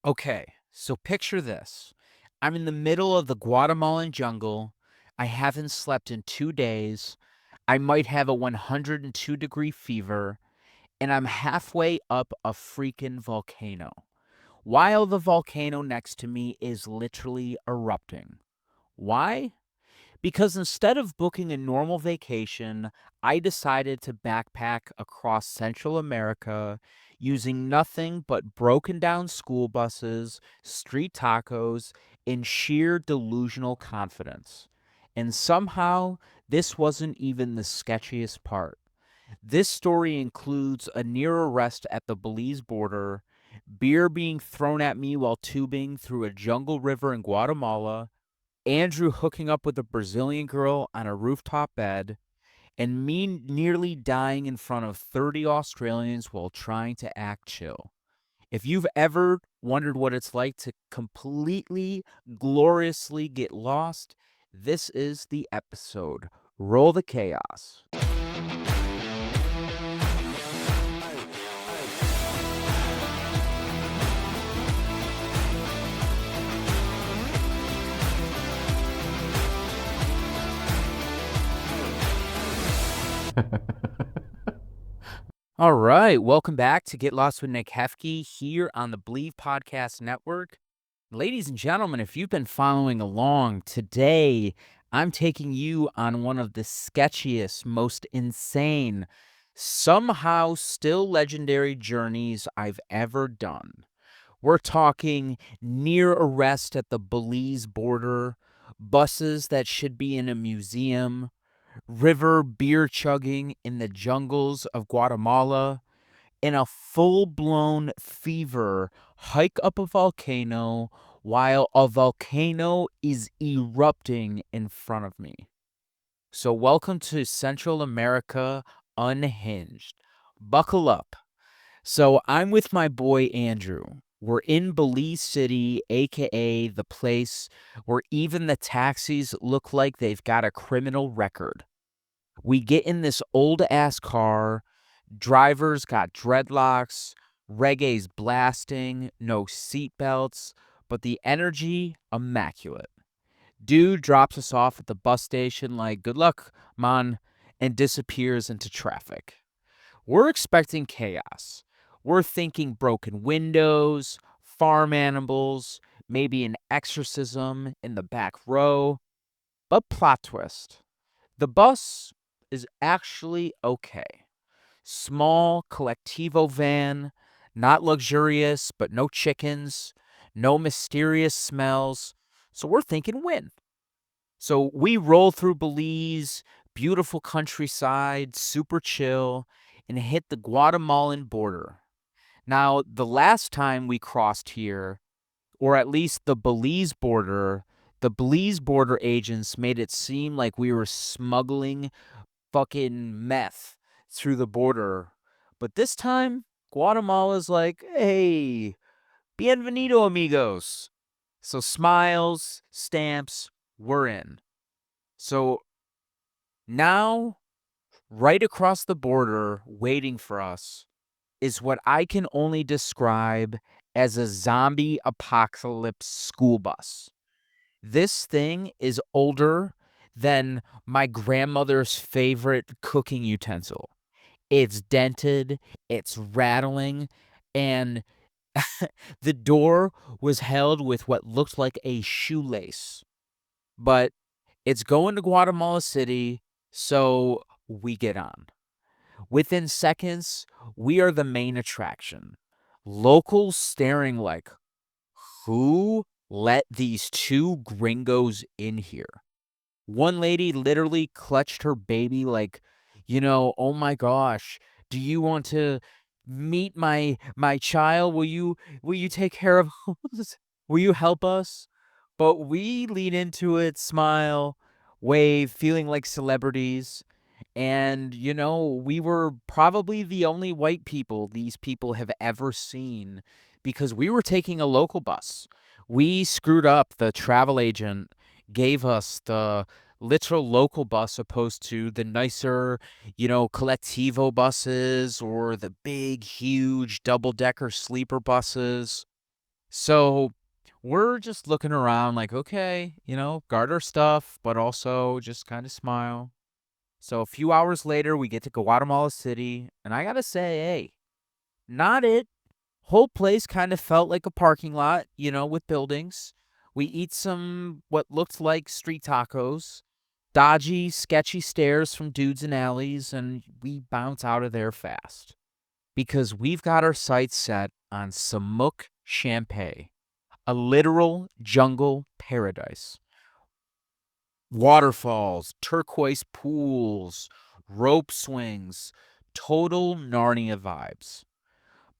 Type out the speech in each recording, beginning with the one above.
Okay, so picture this. I'm in the middle of the Guatemalan jungle. I haven't slept in 2 days. I might have a 102-degree fever, and I'm halfway up a freaking volcano, while the volcano next to me is literally erupting. Why? Because instead of booking a normal vacation, I decided to backpack across Central America using nothing but broken down school buses, street tacos, and sheer delusional confidence. And somehow, this wasn't even the sketchiest part. This story includes a near arrest at the Belize border, beer being thrown at me while tubing through a jungle river in Guatemala, Andrew hooking up with a Brazilian girl on a rooftop bed, and me nearly dying in front of 30 Australians while trying to act chill. If you've ever wondered what it's like to completely, gloriously get lost, this is the episode. Roll the chaos. All right, welcome back to Get Lost with Nick Hefke here on the Believe Podcast Network. Ladies and gentlemen, if you've been following along, today I'm taking you on one of the sketchiest, most insane, somehow still legendary journeys I've ever done. We're talking near arrest at the Belize border, buses that should be in a museum, river beer chugging in the jungles of Guatemala, in a full-blown fever hike up a volcano while a volcano is erupting in front of me. So welcome to Central America Unhinged. Buckle up. So I'm with my boy Andrew. We're in Belize City, aka the place where even the taxis look like they've got a criminal record. We get in this old ass car. Drivers got dreadlocks, reggae's blasting, no seatbelts, but the energy immaculate. Dude drops us off at the bus station like, good luck, man, and disappears into traffic. We're expecting chaos. We're thinking broken windows, farm animals, maybe an exorcism in the back row. But plot twist, the bus is actually okay. Small collectivo van, not luxurious, but no chickens, no mysterious smells. So we're thinking win. So we roll through Belize, beautiful countryside, super chill, and hit the Guatemalan border. Now, the last time we crossed here, or at least the Belize border agents made it seem like we were smuggling fucking meth through the border. But this time, Guatemala's like, hey, bienvenido, amigos. So smiles, stamps, we're in. So now, right across the border, waiting for us, is what I can only describe as a zombie apocalypse school bus. This thing is older than my grandmother's favorite cooking utensil. It's dented, it's rattling, and the door was held with what looked like a shoelace. But it's going to Guatemala City, so we get on. Within seconds, we are the main attraction. Locals staring like, who let these two gringos in here? One lady literally clutched her baby like, oh my gosh, do you want to meet my child? Will you take care of us? Will you help us? But we lean into it, smile, wave, feeling like celebrities. And, we were probably the only white people these people have ever seen because we were taking a local bus. We screwed up. The travel agent gave us the literal local bus opposed to the nicer, collectivo buses or the big, huge double-decker sleeper buses. So we're just looking around like, okay, guard our stuff, but also just kind of smile. So a few hours later, we get to Guatemala City, and I gotta say, hey, not it. Whole place kind of felt like a parking lot, with buildings. We eat some what looked like street tacos, dodgy, sketchy stares from dudes in alleys, and we bounce out of there fast. Because we've got our sights set on Samuk Champay, a literal jungle paradise. Waterfalls, turquoise pools, rope swings, total Narnia vibes.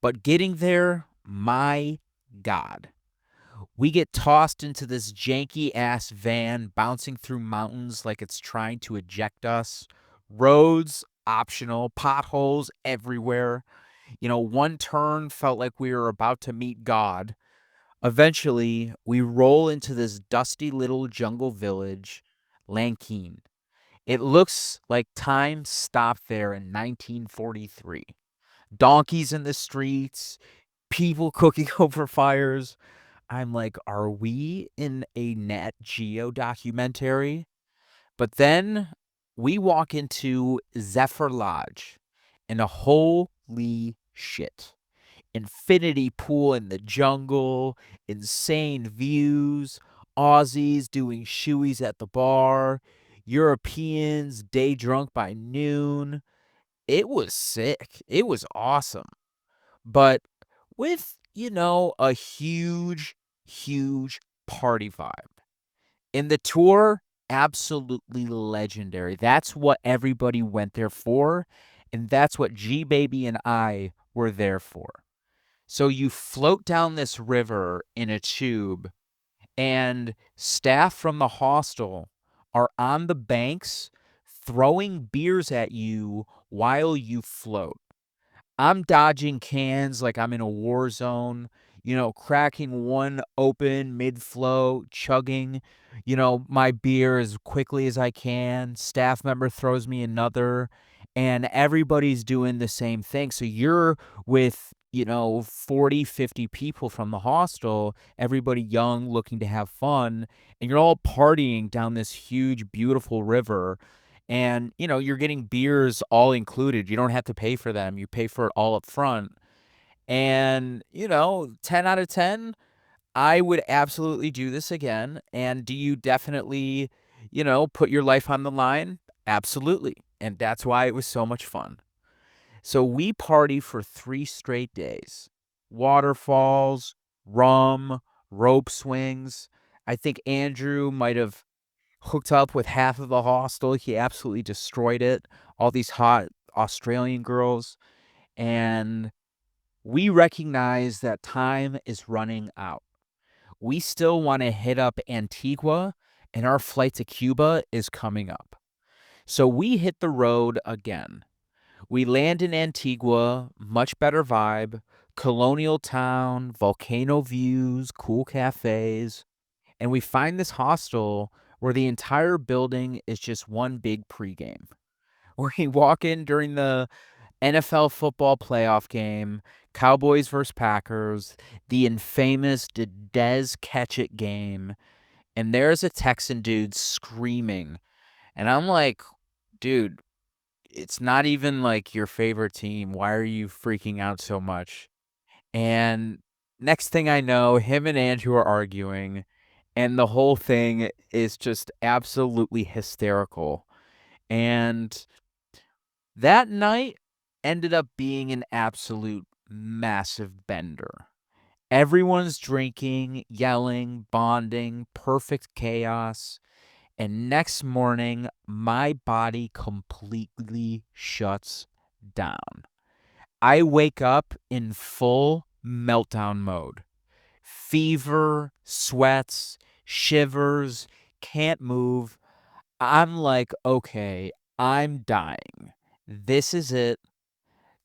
But getting there, my God. We get tossed into this janky ass van bouncing through mountains like it's trying to eject us. Roads optional, potholes everywhere. One turn felt like we were about to meet God. Eventually, we roll into this dusty little jungle village, Lankeen. It looks like time stopped there in 1943. Donkeys in the streets, people cooking over fires. I'm like, are we in a Nat Geo documentary? But then we walk into Zephyr Lodge, and a holy shit. Infinity pool in the jungle, insane views, Aussies doing shoeies at the bar, Europeans day drunk by noon. It was sick. It was awesome. But with, a huge, huge party vibe. In the tour, absolutely legendary. That's what everybody went there for. And that's what G Baby and I were there for. So you float down this river in a tube, and staff from the hostel are on the banks throwing beers at you while you float. I'm dodging cans like I'm in a war zone, cracking one open mid flow, chugging, my beer as quickly as I can. Staff member throws me another, and everybody's doing the same thing. So you're with, 40, 50 people from the hostel, everybody young, looking to have fun, and you're all partying down this huge, beautiful river, and you're getting beers all included. You don't have to pay for them, you pay for it all up front. And 10 out of 10, I would absolutely do this again. And do you definitely put your life on the line? Absolutely. And that's why it was so much fun. So we party for 3 straight days. Waterfalls, rum, rope swings. I think Andrew might have hooked up with half of the hostel. He absolutely destroyed it. All these hot Australian girls. And we recognize that time is running out. We still want to hit up Antigua, and our flight to Cuba is coming up. So we hit the road again. We land in Antigua, much better vibe, colonial town, volcano views, cool cafes. And we find this hostel where the entire building is just one big pregame. Where we walk in during the NFL football playoff game, Cowboys versus Packers, the infamous did Dez catch it game, and there's a Texan dude screaming. And I'm like, dude, it's not even like your favorite team. Why are you freaking out so much? And next thing I know, him and Andrew are arguing, and the whole thing is just absolutely hysterical. And that night ended up being an absolute massive bender. Everyone's drinking, yelling, bonding, perfect chaos. And next morning, my body completely shuts down. I wake up in full meltdown mode. Fever, sweats, shivers, can't move. I'm like, okay, I'm dying. This is it.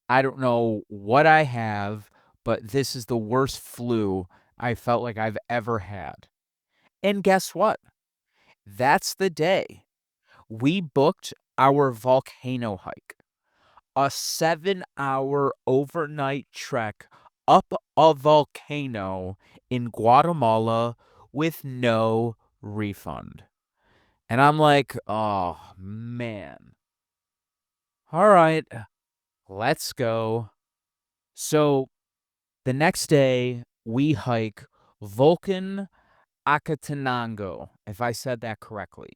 I don't know what I have, but this is the worst flu I felt like I've ever had. And guess what? That's the day we booked our volcano hike, a 7-hour overnight trek up a volcano in Guatemala with no refund. And I'm like, "Oh, man. All right, let's go." So the next day, we hike Volcan Acatenango, if I said that correctly.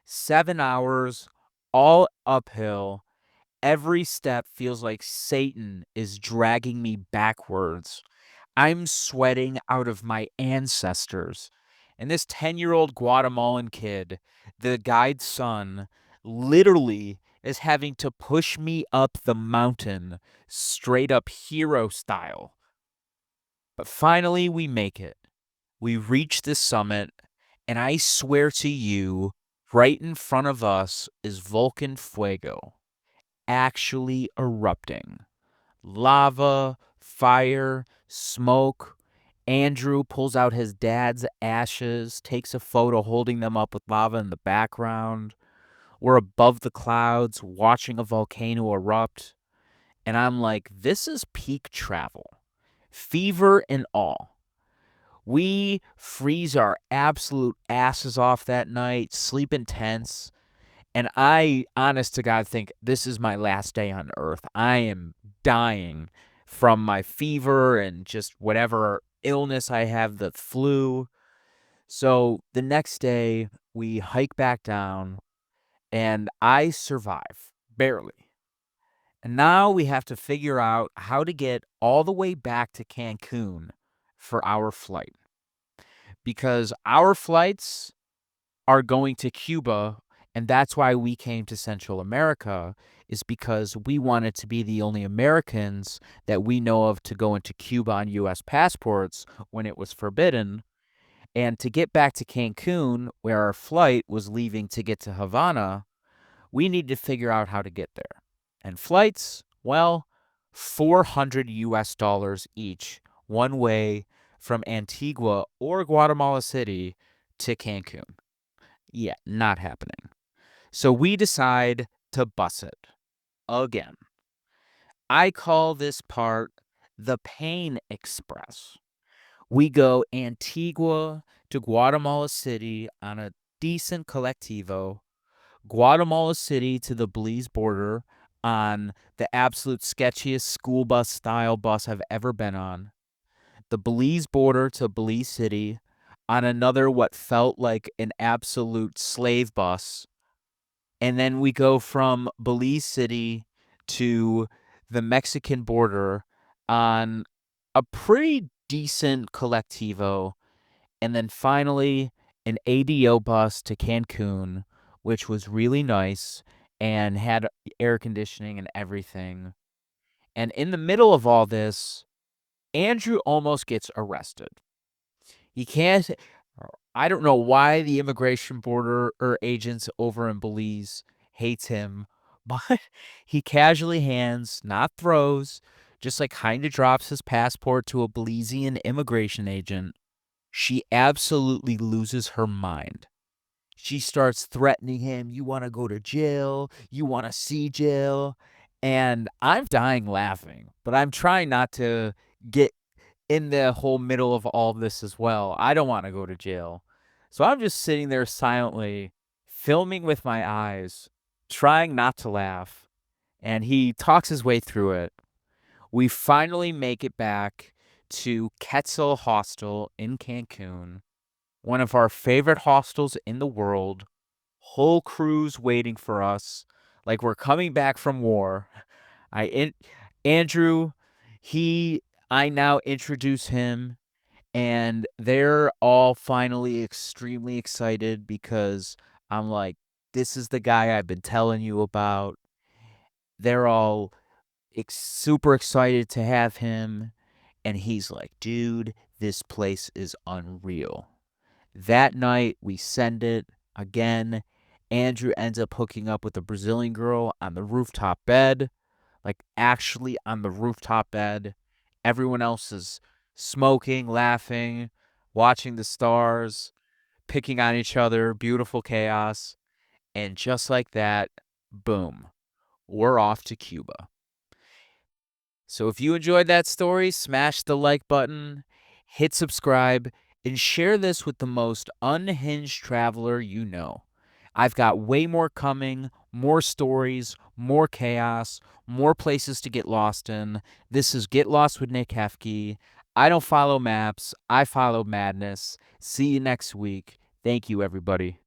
7 hours, all uphill. Every step feels like Satan is dragging me backwards. I'm sweating out of my ancestors. And this 10-year-old Guatemalan kid, the guide's son, literally is having to push me up the mountain straight up hero style. But finally, we make it. We reach the summit, and I swear to you, right in front of us is Volcan Fuego, actually erupting. Lava, fire, smoke. Andrew pulls out his dad's ashes, takes a photo holding them up with lava in the background. We're above the clouds watching a volcano erupt. And I'm like, this is peak travel. Fever and all. We freeze our absolute asses off that night, sleep in tents. And I, honest to God, think this is my last day on earth. I am dying from my fever and just whatever illness I have, the flu. So the next day, we hike back down, and I survive, barely. And now we have to figure out how to get all the way back to Cancun for our flight. Because our flights are going to Cuba, and that's why we came to Central America, is because we wanted to be the only Americans that we know of to go into Cuba on U.S. passports when it was forbidden. And to get back to Cancun, where our flight was leaving to get to Havana, we need to figure out how to get there. And flights, well, 400 US dollars each, one way from Antigua or Guatemala City to Cancun. Yeah, not happening. So we decide to bus it again. I call this part the Pain Express. We go Antigua to Guatemala City on a decent collectivo, Guatemala City to the Belize border on the absolute sketchiest school bus style bus I've ever been on, the Belize border to Belize City on another what felt like an absolute slave bus. And then we go from Belize City to the Mexican border on a pretty decent collectivo. And then finally, an ADO bus to Cancun, which was really nice and had air conditioning and everything. And in the middle of all this, Andrew almost gets arrested. He can't. I don't know why the immigration border or agents over in Belize hates him, but he casually hands, not throws, just like kind of drops his passport to a Belizean immigration agent. She absolutely loses her mind. She starts threatening him. You want to go to jail? You want to see jail? And I'm dying laughing, but I'm trying not to get in the whole middle of all this as well. I don't want to go to jail. So I'm just sitting there silently, filming with my eyes, trying not to laugh. And he talks his way through it. We finally make it back to Quetzal Hostel in Cancun, one of our favorite hostels in the world. Whole crew's waiting for us, like we're coming back from war. Andrew, he I now introduce him, and they're all finally extremely excited because I'm like, this is the guy I've been telling you about. They're all super excited to have him, and he's like, dude, this place is unreal. That night, we send it again. Andrew ends up hooking up with a Brazilian girl on the rooftop bed, like actually on the rooftop bed. Everyone else is smoking, laughing, watching the stars, picking on each other, beautiful chaos. And just like that, boom, we're off to Cuba. So if you enjoyed that story, smash the like button, hit subscribe, and share this with the most unhinged traveler you know. I've got way more coming, more stories, more chaos, more places to get lost in. This is Get Lost with Nick Hefke. I don't follow maps, I follow madness. See you next week. Thank you, everybody.